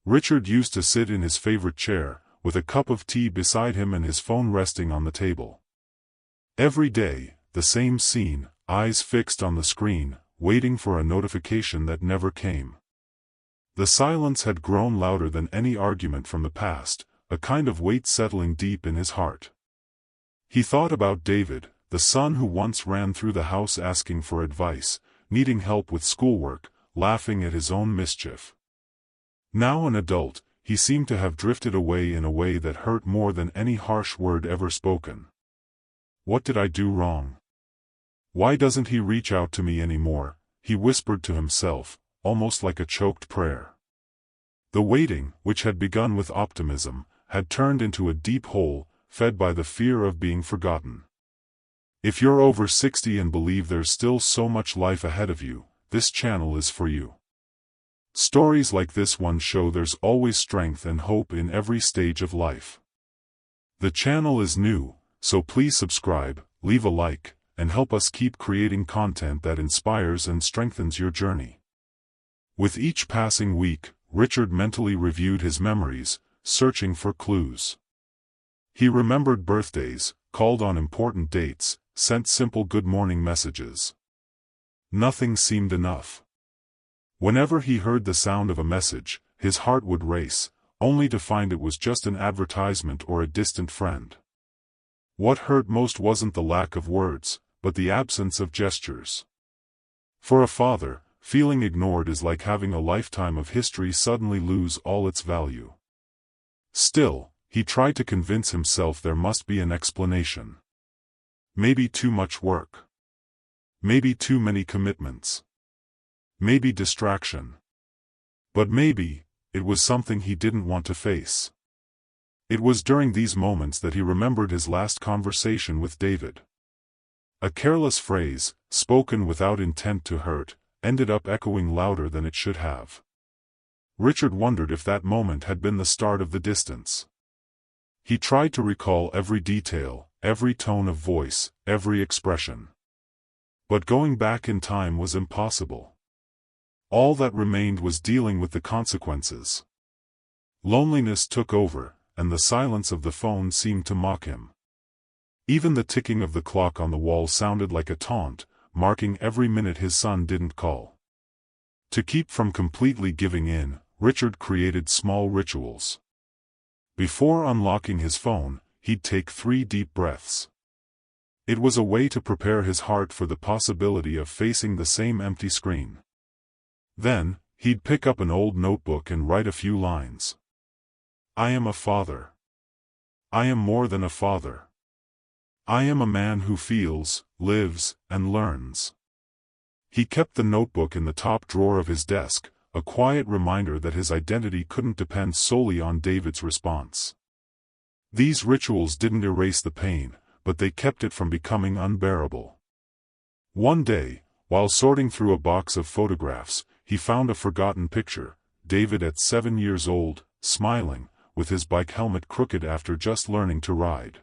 Richard used to sit in his favorite chair, with a cup of tea beside him and his phone resting on the table. Every day, the same scene, eyes fixed on the screen, waiting for a notification that never came. The silence had grown louder than any argument from the past, a kind of weight settling deep in his heart. He thought about David, the son who once ran through the house asking for advice, needing help with schoolwork, laughing at his own mischief. Now an adult, he seemed to have drifted away in a way that hurt more than any harsh word ever spoken. What did I do wrong? Why doesn't he reach out to me anymore? He whispered to himself, almost like a choked prayer. The waiting, which had begun with optimism, had turned into a deep hole, fed by the fear of being forgotten. If you're over 60 and believe there's still so much life ahead of you, this channel is for you. Stories like this one show there's always strength and hope in every stage of life. The channel is new, so please subscribe, leave a like, and help us keep creating content that inspires and strengthens your journey. With each passing week, Richard mentally reviewed his memories, searching for clues. He remembered birthdays, called on important dates, sent simple good morning messages. Nothing seemed enough. Whenever he heard the sound of a message, his heart would race, only to find it was just an advertisement or a distant friend. What hurt most wasn't the lack of words, but the absence of gestures. For a father, feeling ignored is like having a lifetime of history suddenly lose all its value. Still, he tried to convince himself there must be an explanation. Maybe too much work. Maybe too many commitments. Maybe distraction. But maybe, it was something he didn't want to face. It was during these moments that he remembered his last conversation with David. A careless phrase, spoken without intent to hurt, ended up echoing louder than it should have. Richard wondered if that moment had been the start of the distance. He tried to recall every detail, every tone of voice, every expression. But going back in time was impossible. All that remained was dealing with the consequences. Loneliness took over, and the silence of the phone seemed to mock him. Even the ticking of the clock on the wall sounded like a taunt, marking every minute his son didn't call. To keep from completely giving in, Richard created small rituals. Before unlocking his phone, he'd take 3 deep breaths. It was a way to prepare his heart for the possibility of facing the same empty screen. Then, he'd pick up an old notebook and write a few lines. I am a father. I am more than a father. I am a man who feels, lives, and learns. He kept the notebook in the top drawer of his desk, a quiet reminder that his identity couldn't depend solely on David's response. These rituals didn't erase the pain, but they kept it from becoming unbearable. One day, while sorting through a box of photographs, he found a forgotten picture, David at 7 years old, smiling, with his bike helmet crooked after just learning to ride.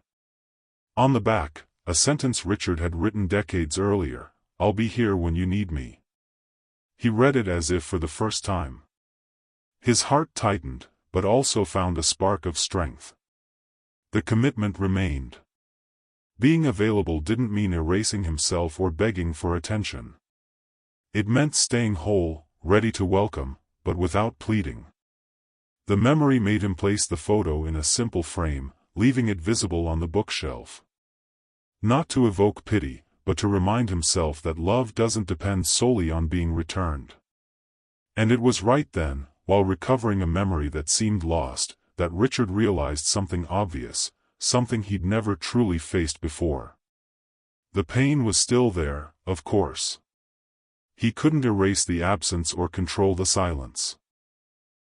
On the back, a sentence Richard had written decades earlier, I'll be here when you need me. He read it as if for the first time. His heart tightened, but also found a spark of strength. The commitment remained. Being available didn't mean erasing himself or begging for attention. It meant staying whole, ready to welcome, but without pleading. The memory made him place the photo in a simple frame, leaving it visible on the bookshelf. Not to evoke pity, but to remind himself that love doesn't depend solely on being returned. And it was right then, while recovering a memory that seemed lost, that Richard realized something obvious, something he'd never truly faced before. The pain was still there, of course. He couldn't erase the absence or control the silence.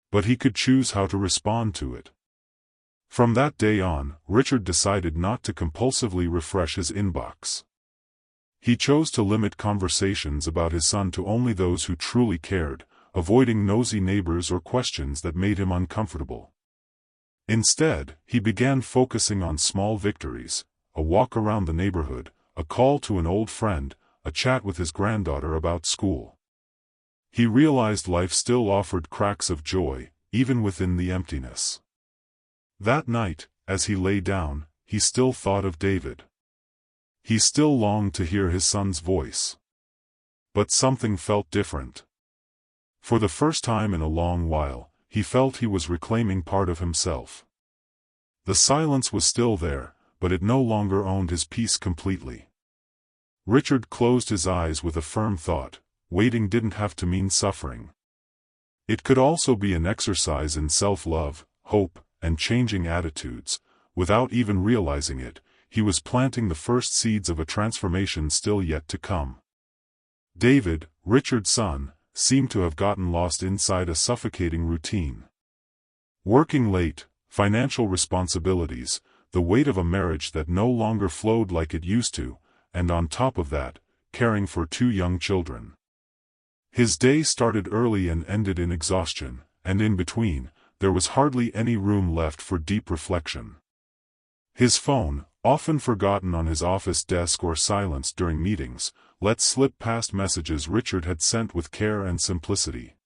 But he could choose how to respond to it. From that day on, Richard decided not to compulsively refresh his inbox. He chose to limit conversations about his son to only those who truly cared, avoiding nosy neighbors or questions that made him uncomfortable. Instead, he began focusing on small victories, a walk around the neighborhood, a call to an old friend, a chat with his granddaughter about school. He realized life still offered cracks of joy, even within the emptiness. That night, as he lay down, he still thought of David. He still longed to hear his son's voice. But something felt different. For the first time in a long while, he felt he was reclaiming part of himself. The silence was still there, but it no longer owned his peace completely. Richard closed his eyes with a firm thought: waiting didn't have to mean suffering. It could also be an exercise in self-love, hope, and changing attitudes. Without even realizing it, he was planting the first seeds of a transformation still yet to come. David, Richard's son, seemed to have gotten lost inside a suffocating routine. Working late, financial responsibilities, the weight of a marriage that no longer flowed like it used to, and on top of that, caring for 2 young children. His day started early and ended in exhaustion, and in between, there was hardly any room left for deep reflection. His phone, often forgotten on his office desk or silenced during meetings, let slip past messages Richard had sent with care and simplicity.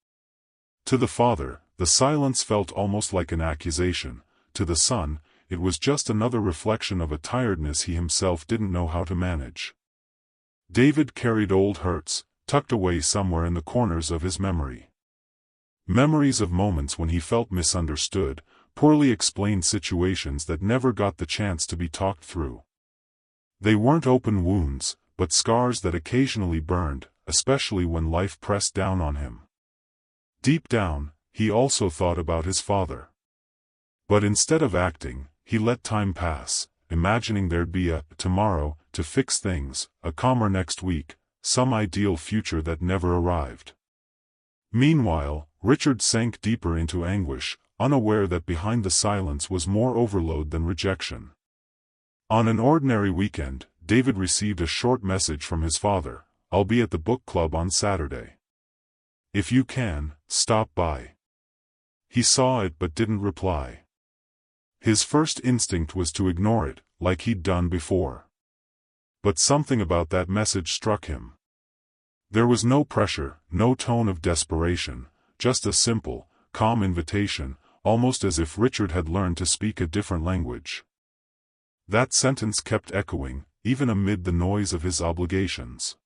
To the father, the silence felt almost like an accusation. To the son, it was just another reflection of a tiredness he himself didn't know how to manage. David carried old hurts, tucked away somewhere in the corners of his memory. Memories of moments when he felt misunderstood, poorly explained situations that never got the chance to be talked through. They weren't open wounds, but scars that occasionally burned, especially when life pressed down on him. Deep down, he also thought about his father. But instead of acting, he let time pass, imagining there'd be a tomorrow to fix things, a calmer next week, some ideal future that never arrived. Meanwhile, Richard sank deeper into anguish, unaware that behind the silence was more overload than rejection. On an ordinary weekend, David received a short message from his father: "I'll be at the book club on Saturday. If you can, stop by." He saw it but didn't reply. His first instinct was to ignore it, like he'd done before. But something about that message struck him. There was no pressure, no tone of desperation, just a simple, calm invitation, almost as if Richard had learned to speak a different language. That sentence kept echoing, even amid the noise of his obligations.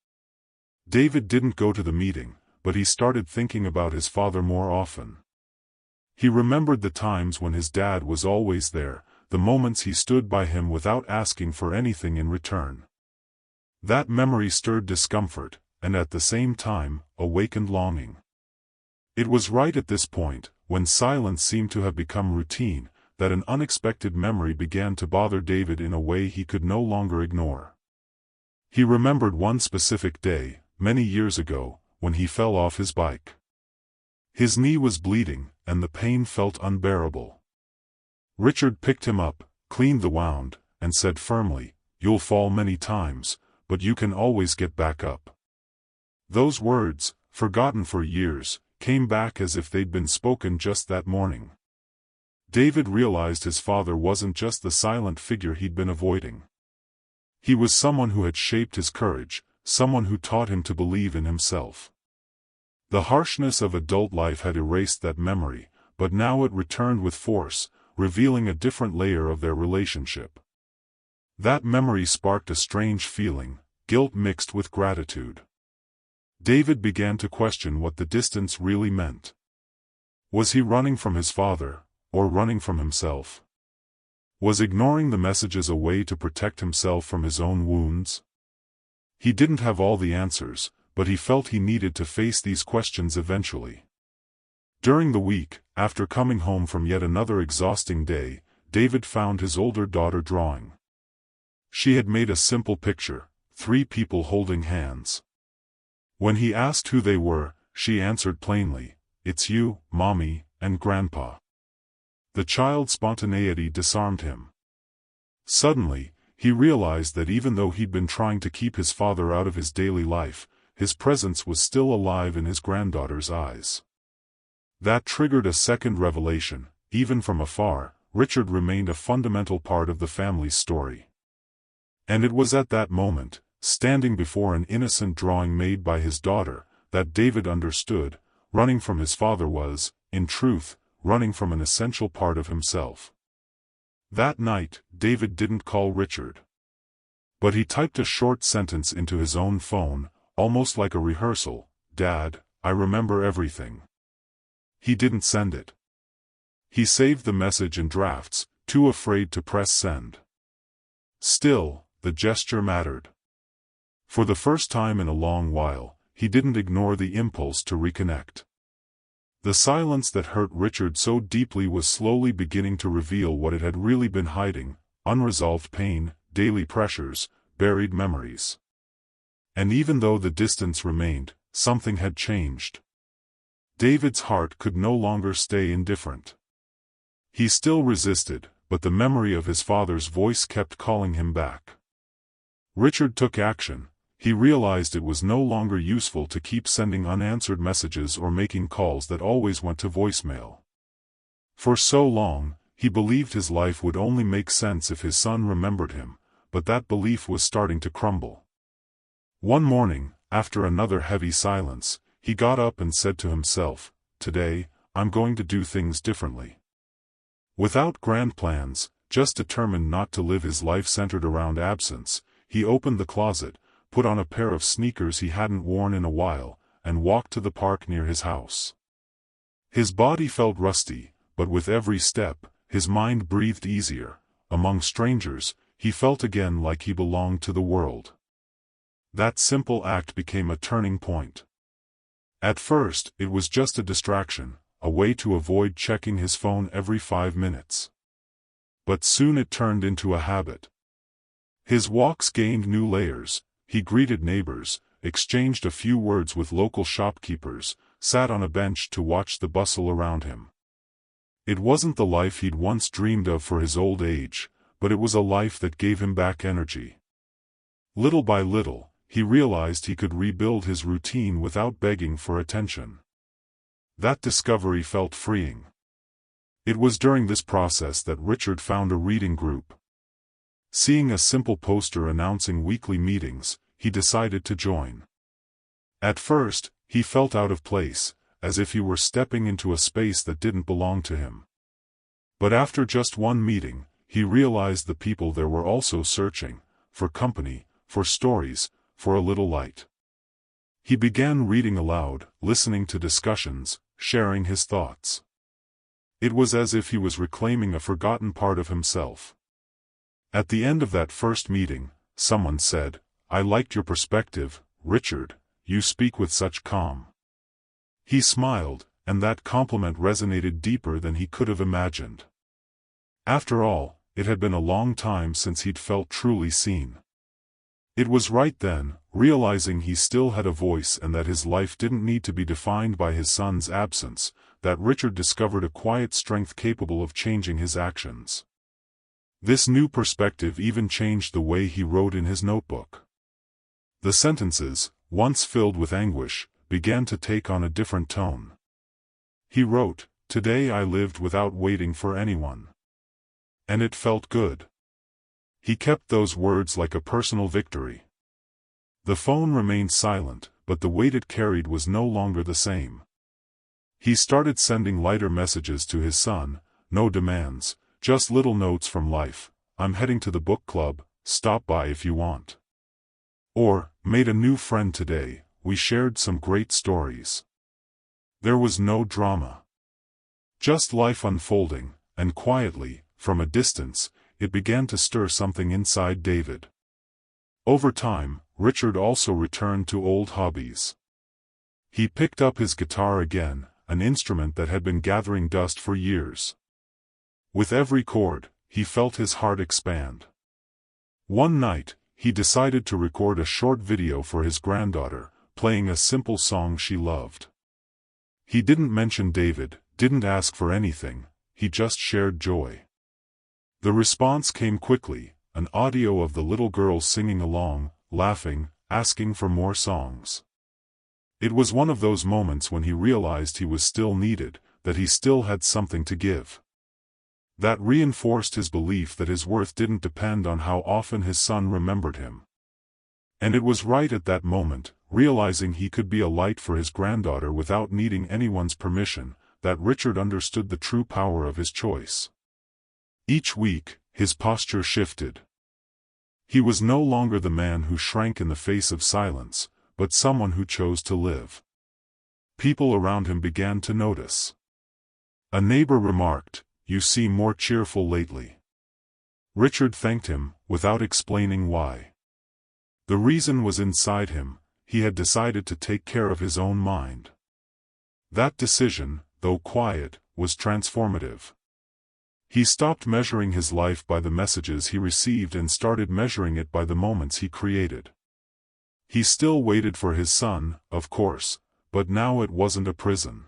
David didn't go to the meeting, but he started thinking about his father more often. He remembered the times when his dad was always there, the moments he stood by him without asking for anything in return. That memory stirred discomfort, and at the same time, awakened longing. It was right at this point, when silence seemed to have become routine, that an unexpected memory began to bother David in a way he could no longer ignore. He remembered one specific day, many years ago, when he fell off his bike. His knee was bleeding, and the pain felt unbearable. Richard picked him up, cleaned the wound, and said firmly, "You'll fall many times, but you can always get back up." Those words, forgotten for years, came back as if they'd been spoken just that morning. David realized his father wasn't just the silent figure he'd been avoiding. He was someone who had shaped his courage, someone who taught him to believe in himself. The harshness of adult life had erased that memory, but now it returned with force, revealing a different layer of their relationship. That memory sparked a strange feeling, guilt mixed with gratitude. David began to question what the distance really meant. Was he running from his father, or running from himself? Was ignoring the messages a way to protect himself from his own wounds? He didn't have all the answers, but he felt he needed to face these questions eventually. During the week, after coming home from yet another exhausting day, David found his older daughter drawing. She had made a simple picture, 3 people holding hands. When he asked who they were, she answered plainly, "It's you, Mommy, and Grandpa." The child's spontaneity disarmed him. Suddenly, he realized that even though he'd been trying to keep his father out of his daily life, his presence was still alive in his granddaughter's eyes. That triggered a second revelation: even from afar, Richard remained a fundamental part of the family's story. And it was at that moment, standing before an innocent drawing made by his daughter, that David understood: running from his father was, in truth, running from an essential part of himself. That night, David didn't call Richard. But he typed a short sentence into his own phone, almost like a rehearsal. "Dad, I remember everything." He didn't send it. He saved the message in drafts, too afraid to press send. Still, the gesture mattered. For the first time in a long while, he didn't ignore the impulse to reconnect. The silence that hurt Richard so deeply was slowly beginning to reveal what it had really been hiding: unresolved pain, daily pressures, buried memories. And even though the distance remained, something had changed. David's heart could no longer stay indifferent. He still resisted, but the memory of his father's voice kept calling him back. Richard took action. He realized it was no longer useful to keep sending unanswered messages or making calls that always went to voicemail. For so long, he believed his life would only make sense if his son remembered him, but that belief was starting to crumble. One morning, after another heavy silence, he got up and said to himself, "Today, I'm going to do things differently." Without grand plans, just determined not to live his life centered around absence, he opened the closet, put on a pair of sneakers he hadn't worn in a while, and walked to the park near his house. His body felt rusty, but with every step, his mind breathed easier. Among strangers, he felt again like he belonged to the world. That simple act became a turning point. At first, it was just a distraction, a way to avoid checking his phone every 5 minutes. But soon it turned into a habit. His walks gained new layers. He greeted neighbors, exchanged a few words with local shopkeepers, sat on a bench to watch the bustle around him. It wasn't the life he'd once dreamed of for his old age, but it was a life that gave him back energy. Little by little, he realized he could rebuild his routine without begging for attention. That discovery felt freeing. It was during this process that Richard found a reading group. Seeing a simple poster announcing weekly meetings, he decided to join. At first, he felt out of place, as if he were stepping into a space that didn't belong to him. But after just one meeting, he realized the people there were also searching for company, for stories, for a little light. He began reading aloud, listening to discussions, sharing his thoughts. It was as if he was reclaiming a forgotten part of himself. At the end of that first meeting, someone said, "I liked your perspective, Richard, you speak with such calm." He smiled, and that compliment resonated deeper than he could have imagined. After all, it had been a long time since he'd felt truly seen. It was right then, realizing he still had a voice and that his life didn't need to be defined by his son's absence, that Richard discovered a quiet strength capable of changing his actions. This new perspective even changed the way he wrote in his notebook. The sentences, once filled with anguish, began to take on a different tone. He wrote, "Today I lived without waiting for anyone. And it felt good." He kept those words like a personal victory. The phone remained silent, but the weight it carried was no longer the same. He started sending lighter messages to his son, no demands, just little notes from life: "I'm heading to the book club, stop by if you want." Or, "Made a new friend today, we shared some great stories." There was no drama. Just life unfolding, and quietly, from a distance, it began to stir something inside David. Over time, Richard also returned to old hobbies. He picked up his guitar again, an instrument that had been gathering dust for years. With every chord, he felt his heart expand. One night, he decided to record a short video for his granddaughter, playing a simple song she loved. He didn't mention David, didn't ask for anything, he just shared joy. The response came quickly, an audio of the little girl singing along, laughing, asking for more songs. It was one of those moments when he realized he was still needed, that he still had something to give. That reinforced his belief that his worth didn't depend on how often his son remembered him. And it was right at that moment, realizing he could be a light for his granddaughter without needing anyone's permission, that Richard understood the true power of his choice. Each week, his posture shifted. He was no longer the man who shrank in the face of silence, but someone who chose to live. People around him began to notice. A neighbor remarked, "You seem more cheerful lately." Richard thanked him, without explaining why. The reason was inside him. He had decided to take care of his own mind. That decision, though quiet, was transformative. He stopped measuring his life by the messages he received and started measuring it by the moments he created. He still waited for his son, of course, but now it wasn't a prison.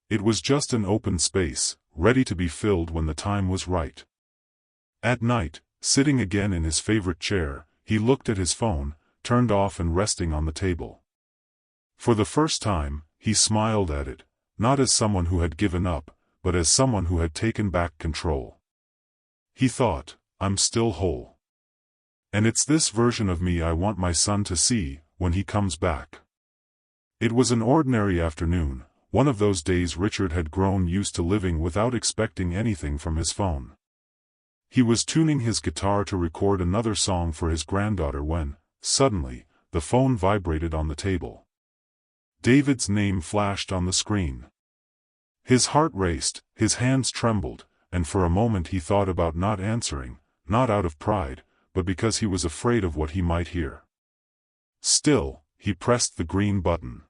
It was just an open space, ready to be filled when the time was right. At night, sitting again in his favorite chair, he looked at his phone, turned off and resting on the table. For the first time, he smiled at it, not as someone who had given up, but as someone who had taken back control. He thought, "I'm still whole. And it's this version of me I want my son to see, when he comes back." It was an ordinary afternoon, one of those days Richard had grown used to living without expecting anything from his phone. He was tuning his guitar to record another song for his granddaughter when, suddenly, the phone vibrated on the table. David's name flashed on the screen. His heart raced, his hands trembled, and for a moment he thought about not answering, not out of pride, but because he was afraid of what he might hear. Still, he pressed the green button.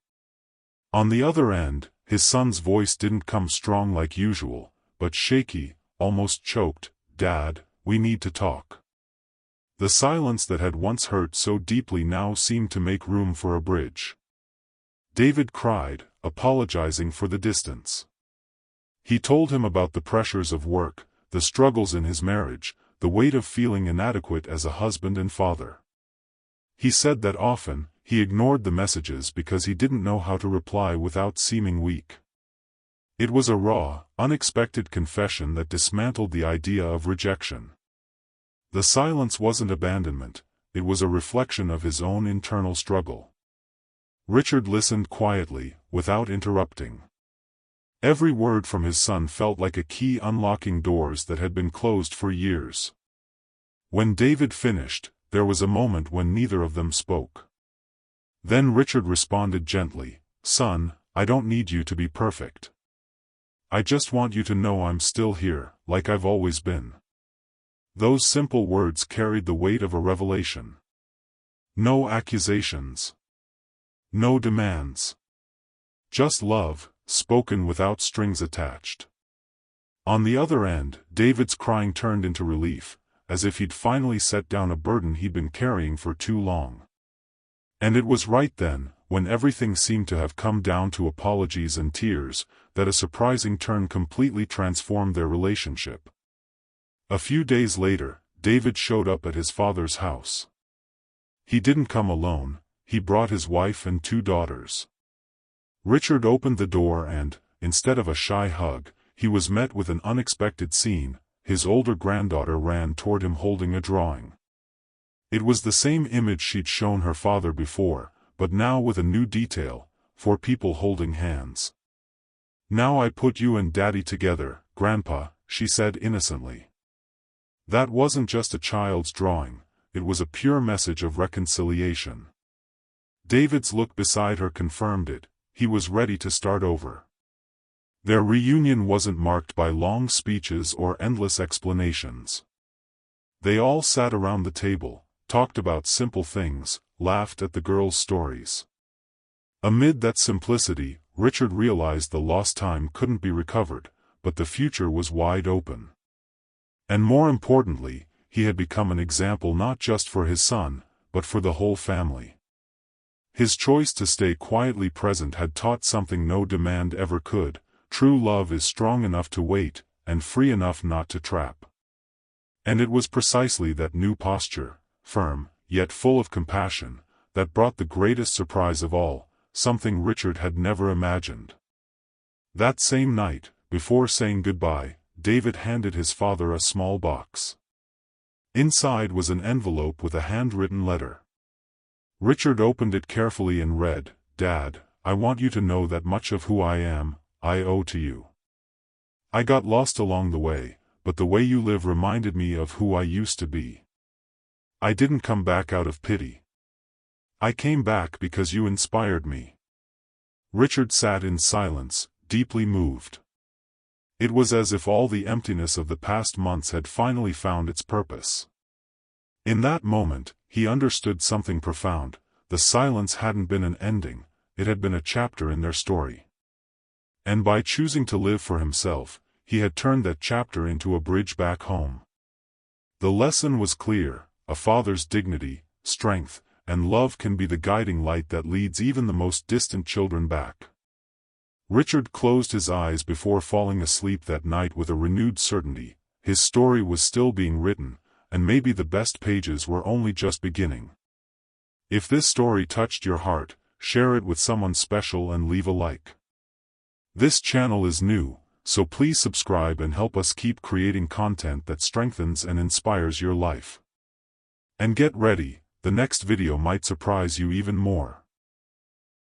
On the other end, his son's voice didn't come strong like usual, but shaky, almost choked. "Dad, we need to talk." The silence that had once hurt so deeply now seemed to make room for a bridge. David cried, apologizing for the distance. He told him about the pressures of work, the struggles in his marriage, the weight of feeling inadequate as a husband and father. He said that often, he ignored the messages because he didn't know how to reply without seeming weak. It was a raw, unexpected confession that dismantled the idea of rejection. The silence wasn't abandonment, it was a reflection of his own internal struggle. Richard listened quietly, without interrupting. Every word from his son felt like a key unlocking doors that had been closed for years. When David finished, there was a moment when neither of them spoke. Then Richard responded gently, "Son, I don't need you to be perfect. I just want you to know I'm still here, like I've always been." Those simple words carried the weight of a revelation. No accusations. No demands. Just love, spoken without strings attached. On the other end, David's crying turned into relief, as if he'd finally set down a burden he'd been carrying for too long. And it was right then, when everything seemed to have come down to apologies and tears, that a surprising turn completely transformed their relationship. A few days later, David showed up at his father's house. He didn't come alone, he brought his wife and 2 daughters. Richard opened the door and, instead of a shy hug, he was met with an unexpected scene. His older granddaughter ran toward him holding a drawing. It was the same image she'd shown her father before, but now with a new detail, 4 people holding hands. "Now I put you and Daddy together, Grandpa," she said innocently. That wasn't just a child's drawing, it was a pure message of reconciliation. David's look beside her confirmed it, he was ready to start over. Their reunion wasn't marked by long speeches or endless explanations. They all sat around the table, talked about simple things, laughed at the girls' stories. Amid that simplicity, Richard realized the lost time couldn't be recovered, but the future was wide open. And more importantly, he had become an example not just for his son, but for the whole family. His choice to stay quietly present had taught something no demand ever could: true love is strong enough to wait, and free enough not to trap. And it was precisely that new posture, firm, yet full of compassion, that brought the greatest surprise of all, something Richard had never imagined. That same night, before saying goodbye, David handed his father a small box. Inside was an envelope with a handwritten letter. Richard opened it carefully and read, "Dad, I want you to know that much of who I am, I owe to you. I got lost along the way, but the way you live reminded me of who I used to be. I didn't come back out of pity. I came back because you inspired me." Richard sat in silence, deeply moved. It was as if all the emptiness of the past months had finally found its purpose. In that moment, he understood something profound. The silence hadn't been an ending, it had been a chapter in their story. And by choosing to live for himself, he had turned that chapter into a bridge back home. The lesson was clear: a father's dignity, strength, and love can be the guiding light that leads even the most distant children back. Richard closed his eyes before falling asleep that night with a renewed certainty. His story was still being written, and maybe the best pages were only just beginning. If this story touched your heart, share it with someone special and leave a like. This channel is new, so please subscribe and help us keep creating content that strengthens and inspires your life. And get ready, the next video might surprise you even more.